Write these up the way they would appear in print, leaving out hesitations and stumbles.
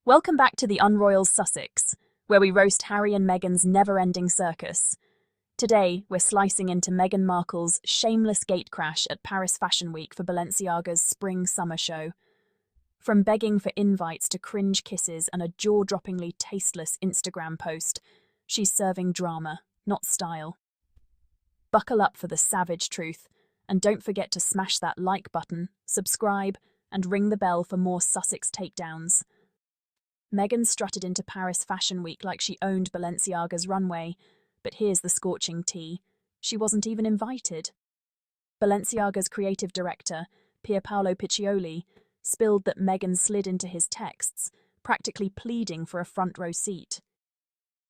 Welcome back to the Unroyal Sussex, where we roast Harry and Meghan's never-ending circus. Today, we're slicing into Meghan Markle's shameless gatecrash at Paris Fashion Week for Balenciaga's spring-summer show. From begging for invites to cringe kisses and a jaw-droppingly tasteless Instagram post, she's serving drama, not style. Buckle up for the savage truth, and don't forget to smash that like button, subscribe, and ring the bell for more Sussex takedowns. Meghan strutted into Paris Fashion Week like she owned Balenciaga's runway, but here's the scorching tea. She wasn't even invited. Balenciaga's creative director, PierPaolo, spilled that Meghan slid into his texts, practically pleading for a front-row seat.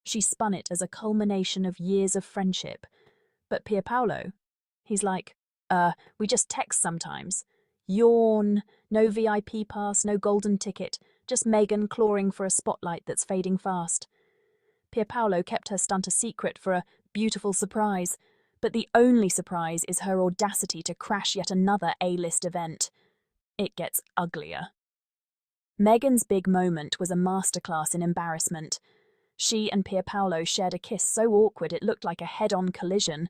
She spun it as a culmination of years of friendship, but PierPaolo, he's like, we just text sometimes. Yawn, no VIP pass, no golden ticket, just Meghan clawing for a spotlight that's fading fast. PierPaolo kept her stunt a secret for a beautiful surprise, but the only surprise is her audacity to crash yet another A-list event. It gets uglier. Meghan's big moment was a masterclass in embarrassment. She and PierPaolo shared a kiss so awkward it looked like a head-on collision.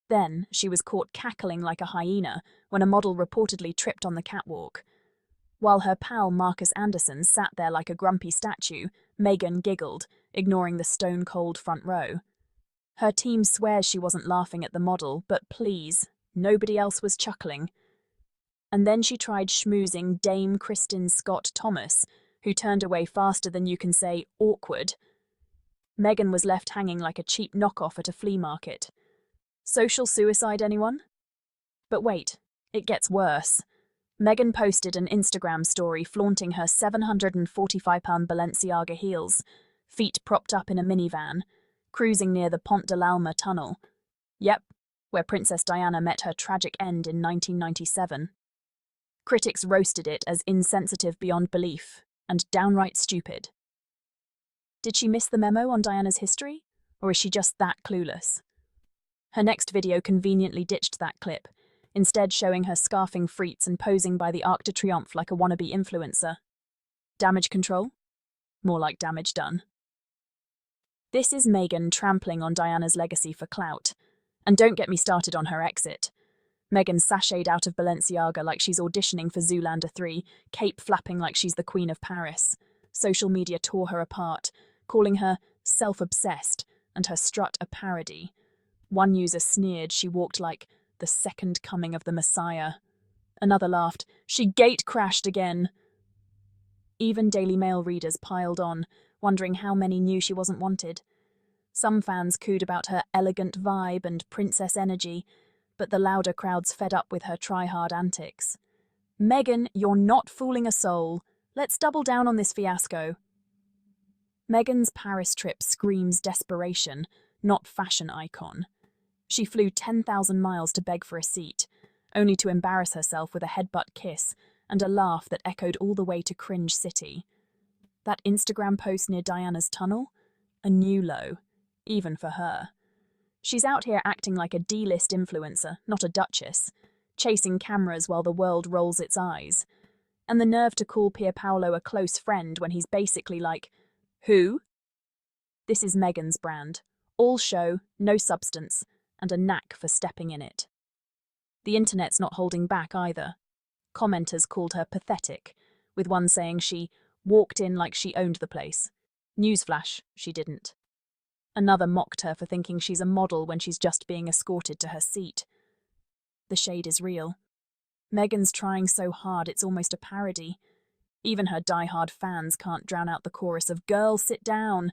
Then she was caught cackling like a hyena when a model reportedly tripped on the catwalk. While her pal Marcus Anderson sat there like a grumpy statue, Meghan giggled, ignoring the stone-cold front row. Her team swears she wasn't laughing at the model, but please, nobody else was chuckling. And then she tried schmoozing Dame Kristin Scott Thomas, who turned away faster than you can say awkward. Meghan was left hanging like a cheap knockoff at a flea market. Social suicide, anyone? But wait, it gets worse. Meghan posted an Instagram story flaunting her £745 Balenciaga heels, feet propped up in a minivan, cruising near the Pont de l'Alma tunnel. Yep, where Princess Diana met her tragic end in 1997. Critics roasted it as insensitive beyond belief and downright stupid. Did she miss the memo on Diana's history, or is she just that clueless? Her next video conveniently ditched that clip, instead showing her scarfing frites and posing by the Arc de Triomphe like a wannabe influencer. Damage control? More like damage done. This is Meghan trampling on Diana's legacy for clout. And don't get me started on her exit. Meghan sashayed out of Balenciaga like she's auditioning for Zoolander 3, cape flapping like she's the Queen of Paris. Social media tore her apart, calling her self-obsessed and her strut a parody. One user sneered she walked like the second coming of the Messiah. Another laughed, she gate-crashed again. Even Daily Mail readers piled on, wondering how many knew she wasn't wanted. Some fans cooed about her elegant vibe and princess energy, but the louder crowds fed up with her try-hard antics. Meghan, you're not fooling a soul. Let's double down on this fiasco. Meghan's Paris trip screams desperation, not fashion icon. She flew 10,000 miles to beg for a seat, only to embarrass herself with a headbutt kiss and a laugh that echoed all the way to Cringe City. That Instagram post near Diana's tunnel? A new low, even for her. She's out here acting like a D-list influencer, not a duchess, chasing cameras while the world rolls its eyes. And the nerve to call PierPaolo a close friend when he's basically like, who? This is Meghan's brand. All show, no substance, and a knack for stepping in it. The internet's not holding back either. Commenters called her pathetic, with one saying she walked in like she owned the place. Newsflash, she didn't. Another mocked her for thinking she's a model when she's just being escorted to her seat. The shade is real. Meghan's trying so hard it's almost a parody. Even her die-hard fans can't drown out the chorus of "Girl, sit down."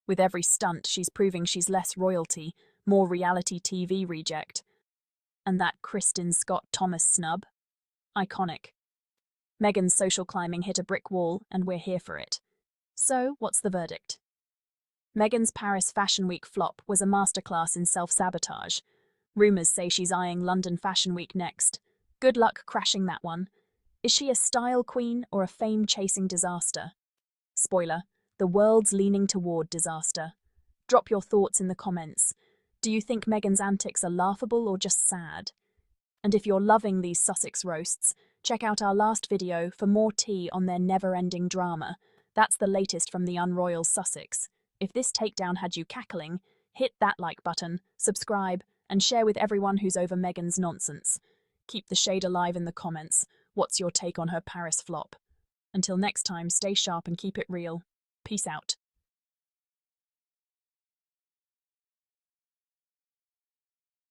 With every stunt, she's proving she's less royalty, more reality TV reject. And that Kristin Scott Thomas snub? Iconic. Meghan's social climbing hit a brick wall, and we're here for it. So, what's the verdict? Meghan's Paris Fashion Week flop was a masterclass in self-sabotage. Rumours say she's eyeing London Fashion Week next. Good luck crashing that one. Is she a style queen or a fame-chasing disaster? Spoiler, the world's leaning toward disaster. Drop your thoughts in the comments. Do you think Meghan's antics are laughable or just sad? And if you're loving these Sussex roasts, check out our last video for more tea on their never-ending drama. That's the latest from the Unroyal Sussex. If this takedown had you cackling, hit that like button, subscribe, and share with everyone who's over Meghan's nonsense. Keep the shade alive in the comments. What's your take on her Paris flop? Until next time, stay sharp and keep it real. Peace out.